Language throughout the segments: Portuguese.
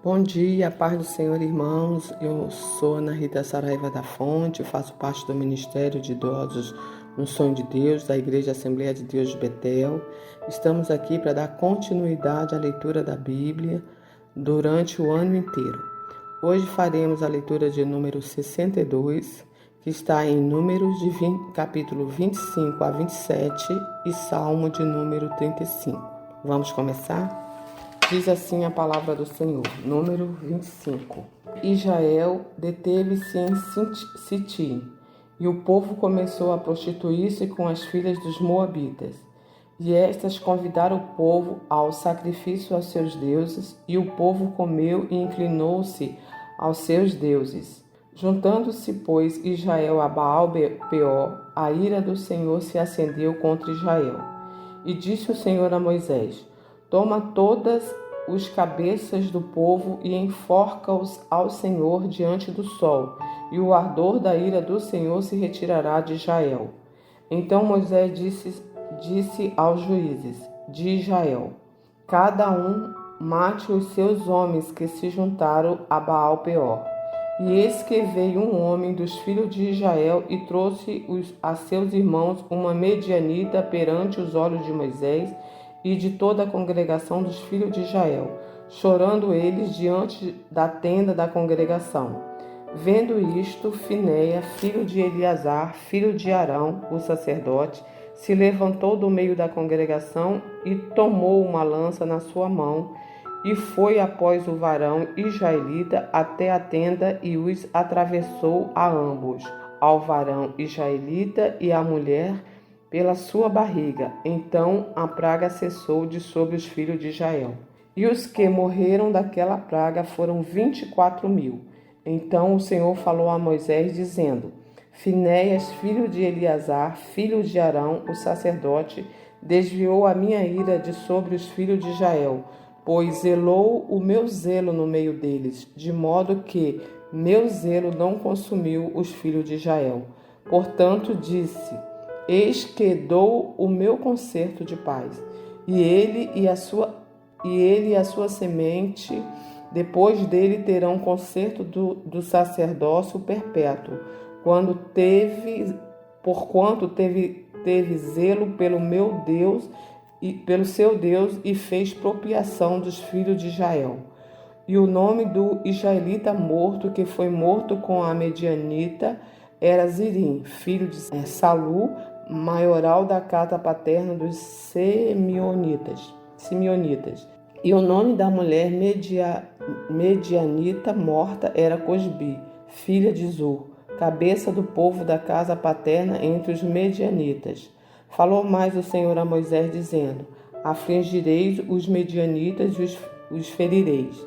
Bom dia, paz do Senhor, irmãos. Eu sou Ana Rita Saraiva da Fonte, faço parte do Ministério de Idosos no Sonho de Deus, da Igreja Assembleia de Deus de Betel. Estamos aqui para dar continuidade à leitura da Bíblia durante o ano inteiro. Hoje faremos a leitura de número 62, que está em Números de capítulo 25 a 27 e Salmo de número 35. Vamos começar? Diz assim a palavra do Senhor, número 25. Israel deteve-se em Sitim, e o povo começou a prostituir-se com as filhas dos moabitas. E estas convidaram o povo ao sacrifício aos seus deuses, e o povo comeu e inclinou-se aos seus deuses. Juntando-se, pois, Israel a Baal-peor, a ira do Senhor se acendeu contra Israel. E disse o Senhor a Moisés: Toma todas os cabeças do povo e enforca-os ao Senhor diante do sol, e o ardor da ira do Senhor se retirará de Israel. Então Moisés disse aos juízes de Israel: Cada um mate os seus homens que se juntaram a Baal-peor. E eis que veio um homem dos filhos de Israel e trouxe a seus irmãos uma medianita perante os olhos de Moisés e de toda a congregação dos filhos de Israel, chorando eles diante da tenda da congregação. Vendo isto, Finéia, filho de Eleazar, filho de Arão, o sacerdote, se levantou do meio da congregação e tomou uma lança na sua mão, e foi após o varão israelita até a tenda e os atravessou a ambos, ao varão israelita e à mulher, pela sua barriga. Então a praga cessou de sobre os filhos de Israel. E os que morreram daquela praga foram 24.000. Então o Senhor falou a Moisés, dizendo: Finéias, filho de Eleazar, filho de Arão, o sacerdote, desviou a minha ira de sobre os filhos de Israel, pois zelou o meu zelo no meio deles, de modo que meu zelo não consumiu os filhos de Israel. Portanto disse: Eis que dou o meu concerto de paz, e ele e a sua semente, depois dele, terão concerto do sacerdócio perpétuo, porquanto teve zelo pelo meu Deus e pelo seu Deus, e fez propiação dos filhos de Israel. E o nome do israelita morto, que foi morto com a medianita, era Zirim, filho de Salu, maioral da casa paterna dos Simeonitas. E o nome da mulher medianita morta era Cosbi, filha de Zur, cabeça do povo da casa paterna entre os medianitas. Falou mais o Senhor a Moisés, dizendo: Afligireis os medianitas e os ferireis.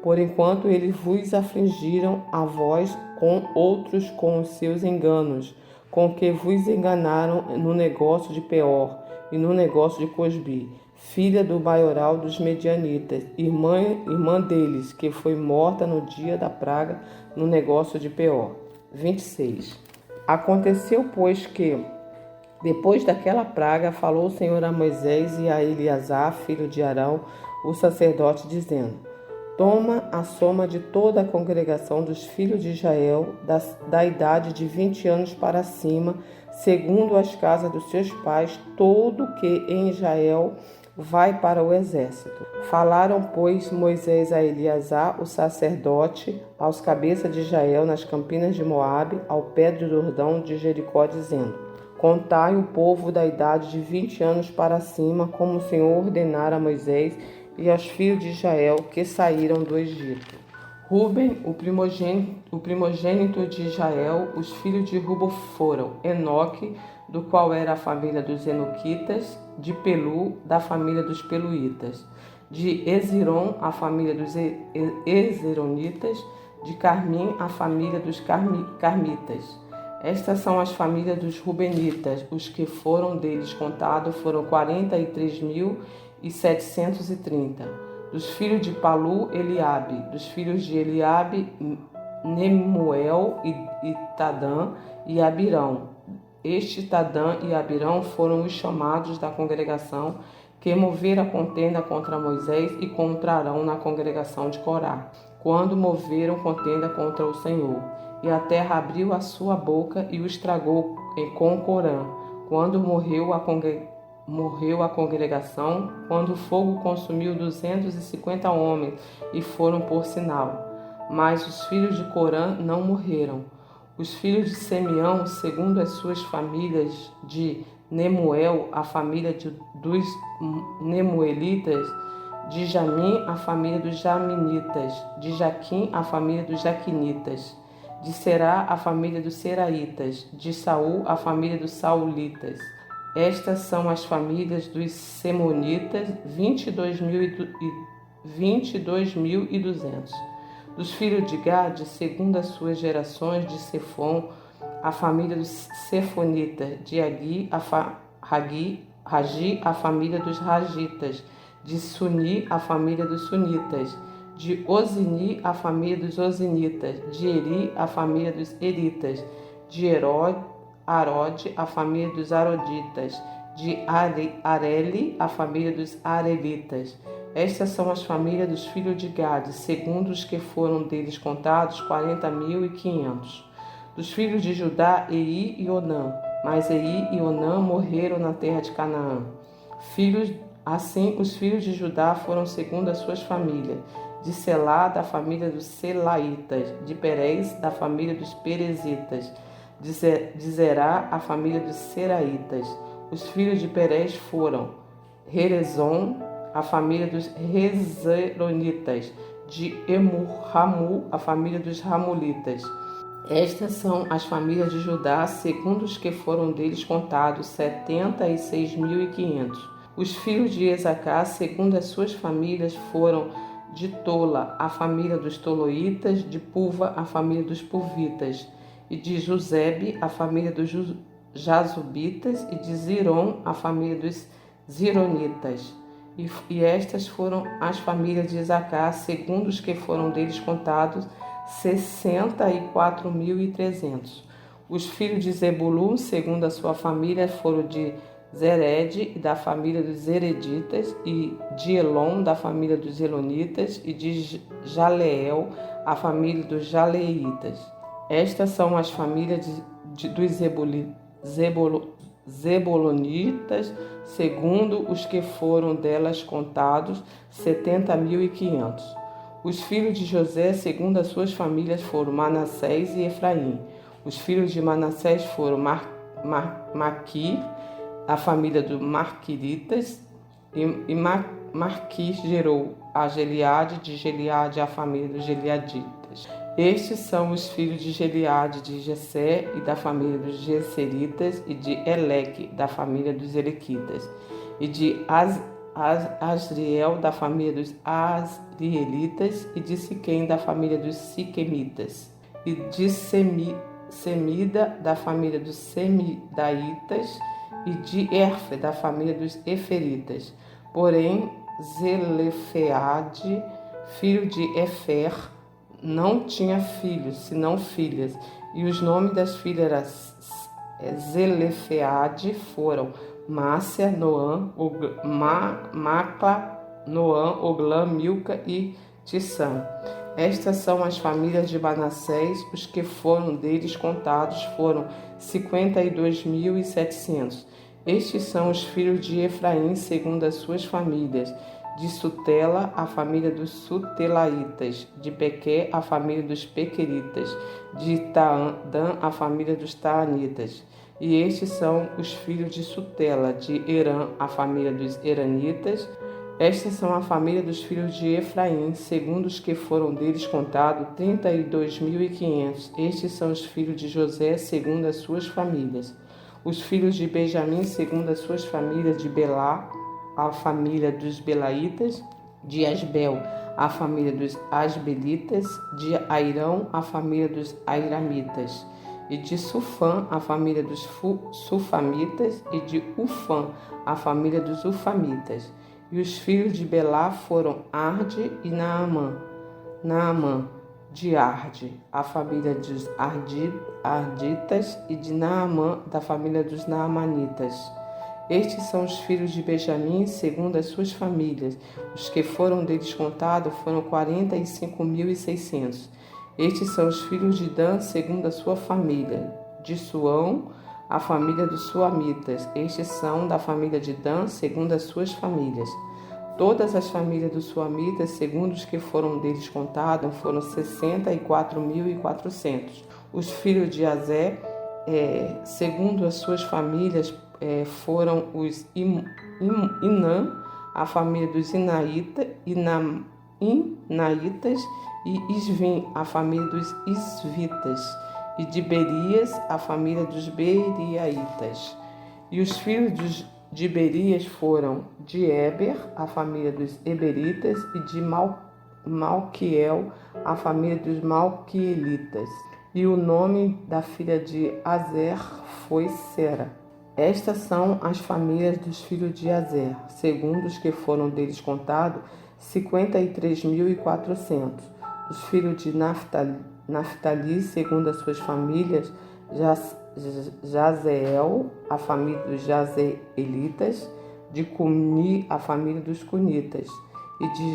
Por enquanto eles vos afligiram a vós com outros com os seus enganos, com que vos enganaram no negócio de Peor e no negócio de Cosbi, filha do maioral dos medianitas, irmã deles, que foi morta no dia da praga no negócio de Peor. 26. Aconteceu, pois, que, depois daquela praga, falou o Senhor a Moisés e a Eleazar, filho de Arão, o sacerdote, dizendo: Toma a soma de toda a congregação dos filhos de Israel, da idade de 20 anos para cima, segundo as casas dos seus pais, todo que em Israel vai para o exército. Falaram, pois, Moisés a Eleazar, o sacerdote, aos cabeças de Israel, nas campinas de Moabe, ao pé do Jordão de Jericó, dizendo: Contai o povo da idade de 20 anos para cima, como o Senhor ordenara a Moisés e aos filhos de Israel que saíram do Egito. Ruben, o primogênito de Israel, os filhos de Ruben foram Enoque, do qual era a família dos Enoquitas, de Pelu, da família dos Peluítas, de Eziron, a família dos Ezeronitas, de Carmim, a família dos Carmitas. Estas são as famílias dos Rubenitas. Os que foram deles contados foram 43.730. Dos filhos de Palu, Eliabe. Dos filhos de Eliabe, Nemuel e Tadã e Abirão. Este Tadã e Abirão foram os chamados da congregação que movera contenda contra Moisés e contra Arão na congregação de Corá, quando moveram contenda contra o Senhor. E a terra abriu a sua boca e o estragou com Corã, quando morreu a congregação, quando o fogo consumiu 250 homens e foram por sinal. Mas os filhos de Corã não morreram. Os filhos de Simeão, segundo as suas famílias, de Nemuel, a família dos Nemuelitas, de Jamim, a família dos Jaminitas, de Jaquim, a família dos Jaquinitas, de Será, a família dos Seraitas, de Saul, a família dos Saulitas. Estas são as famílias dos Semonitas, 22.200. Dos filhos de Gade, segundo as suas gerações, de Sefon, a família dos Sefonitas, de Ragi, a família dos Ragitas, de Suni, a família dos Sunitas, de Ozini, a família dos Ozinitas, de Eri, a família dos Eritas, de Arode, a família dos Aroditas, de Areli, a família dos Arelitas. Estas são as famílias dos filhos de Gade, segundo os que foram deles contados, 40.500. Dos filhos de Judá, Ei e Onã. Mas Ei e Onã morreram na terra de Canaã. Assim, os filhos de Judá foram segundo as suas famílias. De Selá, da família dos Selaitas. De Perez, da família dos Perezitas. De Zerá, a família dos Seraitas. Os filhos de Perez foram Rezon, a família dos Rezeronitas, de Ramu, a família dos Ramulitas. Estas são as famílias de Judá, segundo os que foram deles contados, 76.500. Os filhos de Esacar, segundo as suas famílias, foram de Tola, a família dos Toloitas, de Puva, a família dos Puvitas, e de Josebe, a família dos Jazubitas, e de Ziron, a família dos Zironitas. E estas foram as famílias de Isacar, segundo os que foram deles contados, 64.300. Os filhos de Zebulun, segundo a sua família, foram de Zered, da família dos Zereditas, e de Elon, da família dos Elonitas, e de Jaleel, a família dos Jaleitas. Estas são as famílias dos Zebulonitas, segundo os que foram delas contados, 70.500. Os filhos de José, segundo as suas famílias, foram Manassés e Efraim. Os filhos de Manassés foram Maqui, a família dos Marquiritas, e Marqui gerou a Gileade, de Gileade a família dos Gileaditas. Estes são os filhos de Gileade, de Jessé e da família dos Gesseritas, e de Eleque, da família dos Elequitas, e de Asriel, da família dos Asrielitas, e de Siquém, da família dos Siquemitas, e de Semida, da família dos Semidaitas, e de Erfe, da família dos Eferitas. Porém, Zelefeade, filho de Efer, não tinha filhos, senão filhas, e os nomes das filhas Zelefeade foram Márcia, Noã, Macla, Noã, Oglã, Milca e Tissã. Estas são as famílias de Manassés, os que foram deles contados foram 52.700. Estes são os filhos de Efraim, segundo as suas famílias. De Sutela, a família dos Sutelaitas, de Pequé, a família dos Pequeritas, de Taã, a família dos Taanitas. E estes são os filhos de Sutela, de Herã, a família dos Heranitas. Estas são a família dos filhos de Efraim, segundo os que foram deles contados, 32.500. Estes são os filhos de José, segundo as suas famílias. Os filhos de Benjamim, segundo as suas famílias, de Belá, a família dos Belaitas, de Asbel, a família dos Asbelitas, de Airão, a família dos Airamitas, e de Sufã, a família dos Sufamitas, e de Ufã, a família dos Ufamitas. E os filhos de Belá foram Arde e Naamã. Naamã, de Arde, a família dos Arditas, e de Naamã, da família dos Naamanitas. Estes são os filhos de Benjamim, segundo as suas famílias. Os que foram deles contados foram 45.600. Estes são os filhos de Dan, segundo a sua família. De Suão, a família dos suamitas. Estes são da família de Dan, segundo as suas famílias. Todas as famílias dos suamitas, segundo os que foram deles contados, foram 64.400. Os filhos de Azé, segundo as suas famílias, foram os Inã, a família dos Inaitas, e Isvim, a família dos Isvitas, e de Berias, a família dos Beriaitas. E os filhos de Berias foram de Eber, a família dos Eberitas, e de Malquiel, a família dos Malquielitas. E o nome da filha de Azer foi Sera. Estas são as famílias dos filhos de Azer, segundo os que foram deles contados, 53.400. Os filhos de Naftali, segundo as suas famílias, Jazeel, a família dos Jazeelitas, de Cuni, a família dos Cunitas, e de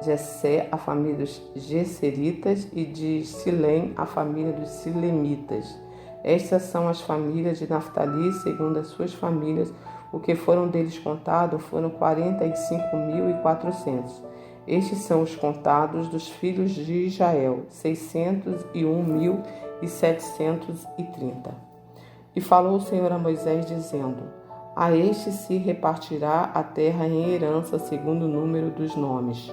Jessé, a família dos Gesseritas, e de Silém, a família dos Silemitas. Estas são as famílias de Naftali, segundo as suas famílias. O que foram deles contados foram 45.400. Estes são os contados dos filhos de Israel, 601.730. E falou o Senhor a Moisés, dizendo: a este se repartirá a terra em herança, segundo o número dos nomes.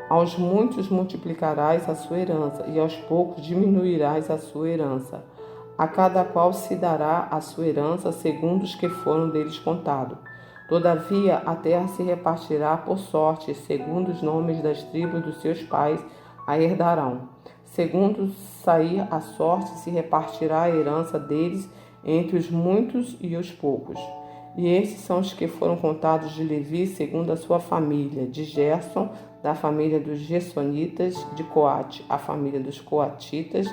Aos muitos multiplicarás a sua herança, e aos poucos diminuirás a sua herança. A cada qual se dará a sua herança, segundo os que foram deles contados. Todavia, a terra se repartirá por sorte, segundo os nomes das tribos dos seus pais a herdarão. Segundo sair a sorte, se repartirá a herança deles entre os muitos e os poucos. E estes são os que foram contados de Levi, segundo a sua família: de Gerson, da família dos Gersonitas; de Coate, a família dos Coatitas;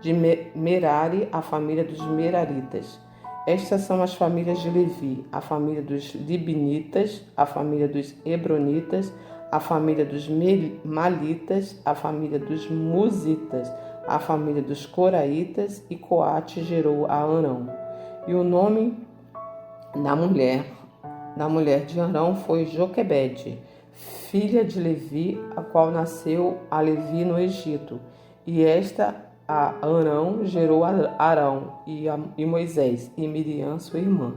de Merari, a família dos Meraritas. Estas são as famílias de Levi: a família dos Libinitas, a família dos Hebronitas, a família dos Malitas, a família dos Musitas, a família dos Coraitas, e Coate gerou a Arão. E o nome da mulher de Arão foi Joquebede, filha de Levi, a qual nasceu a Levi no Egito. E esta a Arão gerou a Arão e Moisés e Miriam, sua irmã.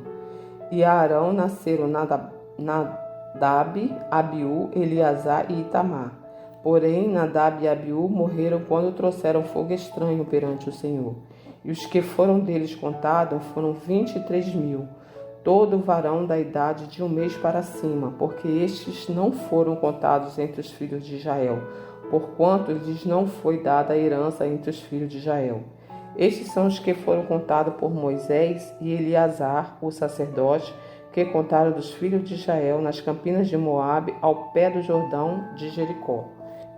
E a Arão nasceram Nadab, Abiú, Eleazar e Itamar. Porém, Nadab e Abiú morreram quando trouxeram fogo estranho perante o Senhor. E os que foram deles contados foram 23.000, todo varão da idade de 1 mês para cima, porque estes não foram contados entre os filhos de Israel, porquanto lhes não foi dada a herança entre os filhos de Israel. Estes são os que foram contados por Moisés e Eleazar, o sacerdote, que contaram dos filhos de Israel nas campinas de Moabe, ao pé do Jordão de Jericó.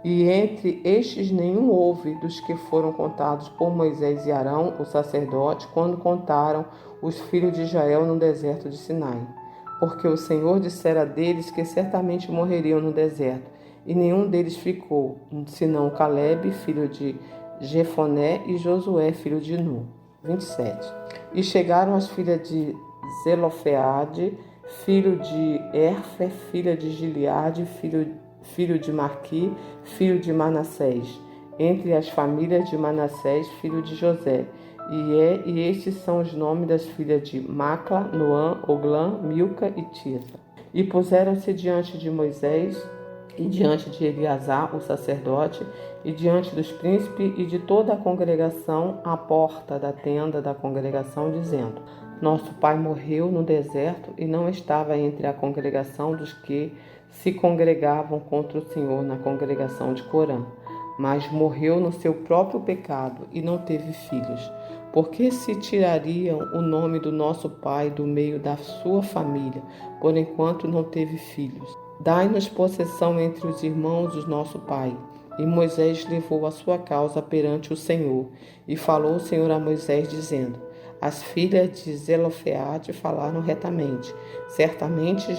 E entre estes nenhum houve dos que foram contados por Moisés e Arão, o sacerdote, quando contaram os filhos de Israel no deserto de Sinai. Porque o Senhor dissera deles que certamente morreriam no deserto, e nenhum deles ficou, senão Calebe, filho de Jefoné, e Josué, filho de Nun. 27. E chegaram as filhas de Zelofeade, filho de Erfe, filha de Gileade, filho de Marqui, filho de Manassés, entre as famílias de Manassés, filho de José. E estes são os nomes das filhas de Macla, Noã, Oglã, Milca e Tirsa. E puseram-se diante de Moisés e diante de Eleazar, o sacerdote, e diante dos príncipes e de toda a congregação à porta da tenda da congregação, dizendo: Nosso pai morreu no deserto e não estava entre a congregação dos que se congregavam contra o Senhor na congregação de Corã, mas morreu no seu próprio pecado e não teve filhos. Por que se tirariam o nome do nosso pai do meio da sua família, por enquanto não teve filhos? Dai-nos possessão entre os irmãos do nosso pai. E Moisés levou a sua causa perante o Senhor. E falou o Senhor a Moisés, dizendo: As filhas de Zelofeade falaram retamente. Certamente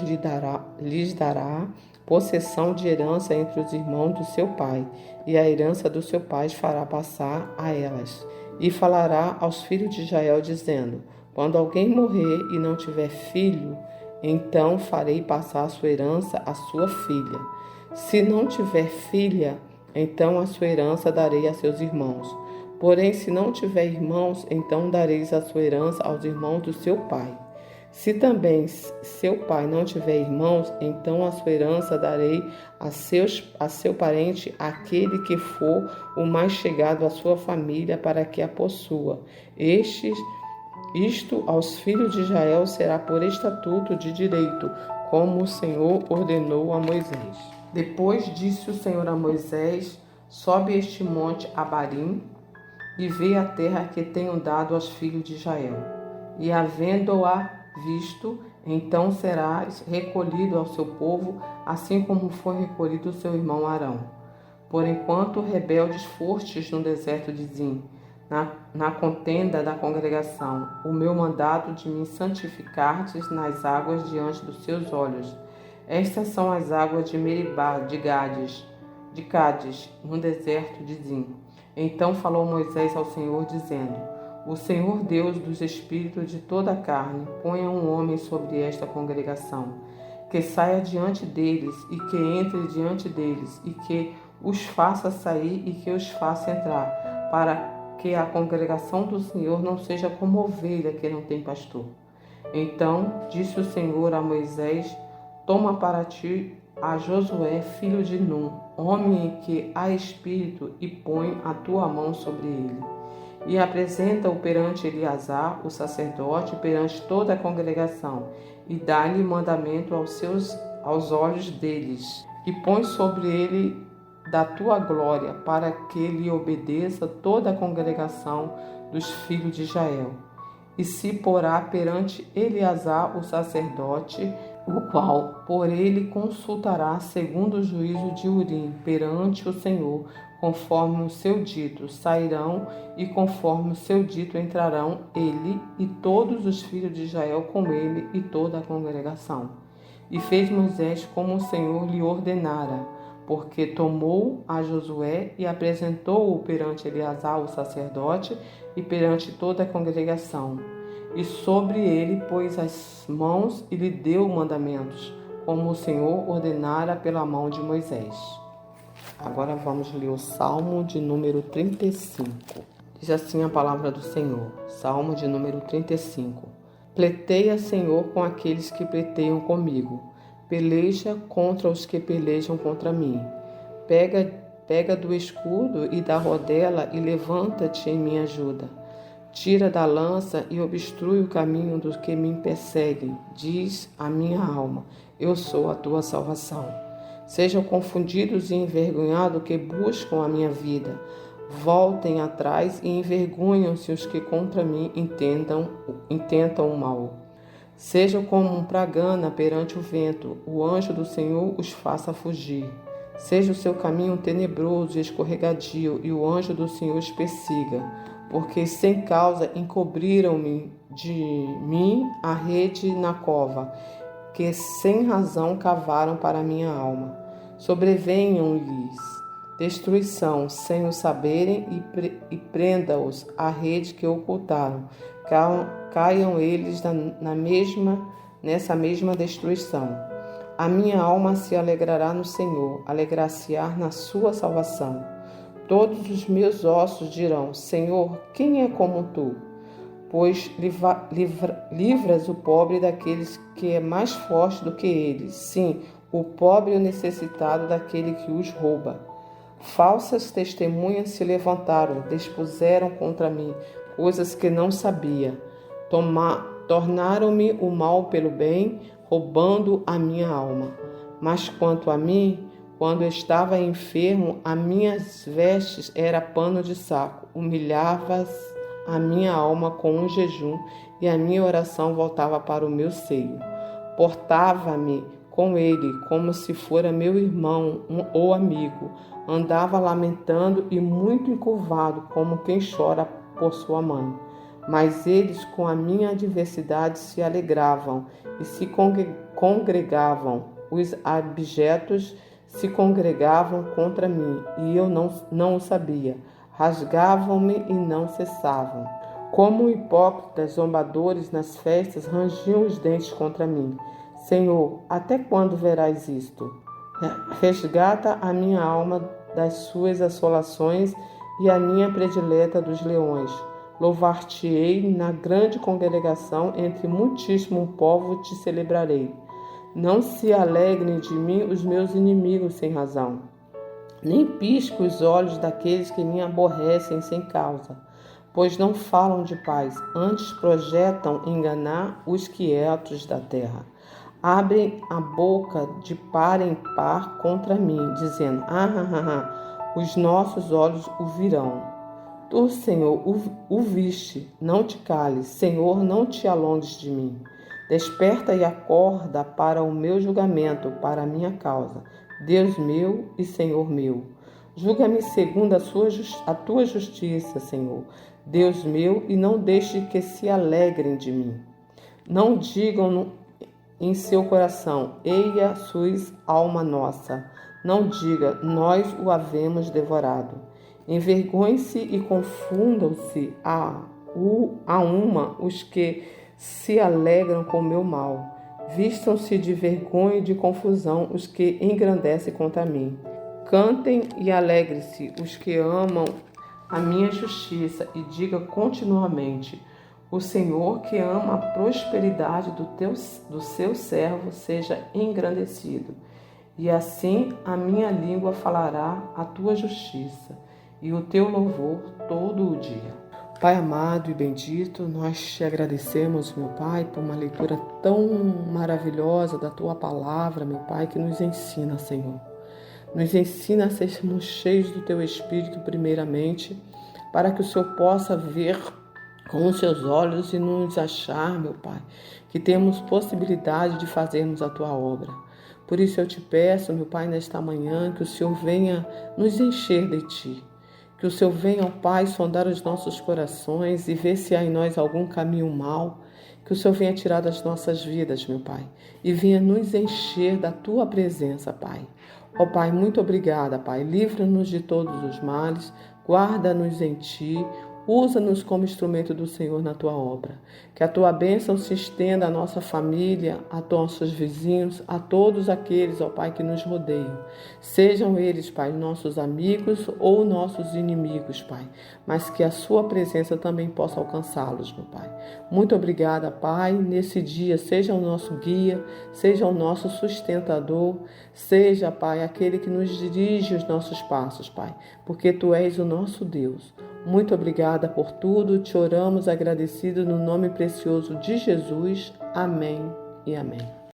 lhes dará possessão de herança entre os irmãos do seu pai, e a herança do seu pai fará passar a elas. E falará aos filhos de Israel, dizendo: quando alguém morrer e não tiver filho, então farei passar a sua herança à sua filha. Se não tiver filha, então a sua herança darei a seus irmãos. Porém, se não tiver irmãos, então dareis a sua herança aos irmãos do seu pai. Se também seu pai não tiver irmãos, então a sua herança darei a seu parente, aquele que for o mais chegado à sua família, para que a possua. Isto aos filhos de Israel será por estatuto de direito, como o Senhor ordenou a Moisés. Depois disse o Senhor a Moisés: sobe este monte Abarim e vê a terra que tenho dado aos filhos de Israel. E havendo-a visto, então serás recolhido ao seu povo, assim como foi recolhido o seu irmão Arão. Por enquanto rebeldes fostes no deserto de Zim, na contenda da congregação, o meu mandato de me santificardes nas águas diante dos seus olhos. Estas são as águas de Meribá, de Cádiz, no deserto de Zim. Então falou Moisés ao Senhor, dizendo: o Senhor Deus dos espíritos de toda a carne, ponha um homem sobre esta congregação, que saia diante deles e que entre diante deles, e que os faça sair e que os faça entrar, para que a congregação do Senhor não seja como ovelha que não tem pastor. Então disse o Senhor a Moisés: toma para ti a Josué, filho de Num, homem em que há espírito, e põe a tua mão sobre ele. E apresenta-o perante Eleazar, o sacerdote, perante toda a congregação, e dá-lhe mandamento aos olhos deles, e põe sobre ele da tua glória, para que lhe obedeça toda a congregação dos filhos de Israel. E se porá perante Eleazar, o sacerdote, o qual por ele consultará segundo o juízo de Urim perante o Senhor, conforme o seu dito sairão, e conforme o seu dito entrarão ele e todos os filhos de Israel com ele e toda a congregação. E fez Moisés como o Senhor lhe ordenara, porque tomou a Josué e apresentou-o perante Eleazar, o sacerdote, e perante toda a congregação. E sobre ele pôs as mãos e lhe deu mandamentos, como o Senhor ordenara pela mão de Moisés. Agora vamos ler o Salmo de número 35. Diz assim a palavra do Senhor. Salmo de número 35. Pleiteia, Senhor, com aqueles que pleiteiam comigo. Peleja contra os que pelejam contra mim. Pega do escudo e da rodela e levanta-te em minha ajuda. Tira da lança e obstrui o caminho dos que me perseguem. Diz a minha alma: eu sou a tua salvação. Sejam confundidos e envergonhados que buscam a minha vida. Voltem atrás e envergonham-se os que contra mim intentam o mal. Sejam como um pragana perante o vento, o anjo do Senhor os faça fugir. Seja o seu caminho tenebroso e escorregadio, e o anjo do Senhor os persiga. Porque sem causa encobriram-me de mim a rede na cova, que sem razão cavaram para a minha alma. Sobrevenham-lhes destruição sem o saberem, e prenda-os a rede que ocultaram. Caiam eles nessa mesma destruição. A minha alma se alegrará no Senhor, alegrar-se-á na sua salvação. Todos os meus ossos dirão: Senhor, quem é como tu? Pois livras o pobre daqueles que é mais forte do que eles. Sim, o pobre e o necessitado daquele que os rouba. Falsas testemunhas se levantaram, dispuseram contra mim coisas que não sabia. Tornaram-me o mal pelo bem, roubando a minha alma. Mas quanto a mim, quando eu estava enfermo, as minhas vestes era pano de saco. Humilhavas a minha alma com um jejum, e a minha oração voltava para o meu seio. Portava-me com ele como se fora meu irmão ou amigo. Andava lamentando e muito encurvado, como quem chora por sua mãe. Mas eles com a minha adversidade se alegravam e se congregavam. Os abjetos se congregavam contra mim, e eu não o sabia. Rasgavam-me e não cessavam. Como hipócritas zombadores nas festas, rangiam os dentes contra mim. Senhor, até quando verás isto? Resgata a minha alma das suas assolações e a minha predileta dos leões. Louvar-te-ei na grande congregação, entre muitíssimo povo te celebrarei. Não se alegrem de mim os meus inimigos sem razão, nem pisco os olhos daqueles que me aborrecem sem causa, pois não falam de paz, antes projetam enganar os quietos da terra. Abrem a boca de par em par contra mim, dizendo, os nossos olhos o virão. Tu, Senhor, o viste, não te cales, Senhor, não te alongues de mim. Desperta e acorda para o meu julgamento, para a minha causa. Deus meu e Senhor meu. Julga-me segundo a tua justiça, Senhor. Deus meu, e não deixe que se alegrem de mim. Não digam em seu coração, eia sois alma nossa. Não diga, nós o havemos devorado. Envergonhem-se e confundam-se a uma os que se alegram com o meu mal. Vistam-se de vergonha e de confusão os que engrandecem contra mim. Cantem e alegrem-se os que amam a minha justiça, e diga continuamente, o Senhor que ama a prosperidade do seu servo seja engrandecido. E assim a minha língua falará a tua justiça e o teu louvor todo o dia. Pai amado e bendito, nós te agradecemos, meu Pai, por uma leitura tão maravilhosa da tua palavra, meu Pai, que nos ensina, Senhor. Nos ensina a sermos cheios do teu Espírito, primeiramente, para que o Senhor possa ver com os seus olhos e nos achar, meu Pai, que temos possibilidade de fazermos a tua obra. Por isso eu te peço, meu Pai, nesta manhã, que o Senhor venha nos encher de ti. Que o Senhor venha, ó Pai, sondar os nossos corações e ver se há em nós algum caminho mau. Que o Senhor venha tirar das nossas vidas, meu Pai, e venha nos encher da tua presença, Pai. Ó Pai, muito obrigada, Pai. Livra-nos de todos os males, guarda-nos em ti, usa-nos como instrumento do Senhor na tua obra. Que a tua bênção se estenda à nossa família, a nossos vizinhos, a todos aqueles, ó Pai, que nos rodeiam. Sejam eles, Pai, nossos amigos ou nossos inimigos, Pai, mas que a sua presença também possa alcançá-los, meu Pai. Muito obrigada, Pai. Nesse dia, seja o nosso guia, seja o nosso sustentador, seja, Pai, aquele que nos dirige os nossos passos, Pai, porque tu és o nosso Deus. Muito obrigada por tudo, te oramos agradecido no nome precioso de Jesus. Amém e amém.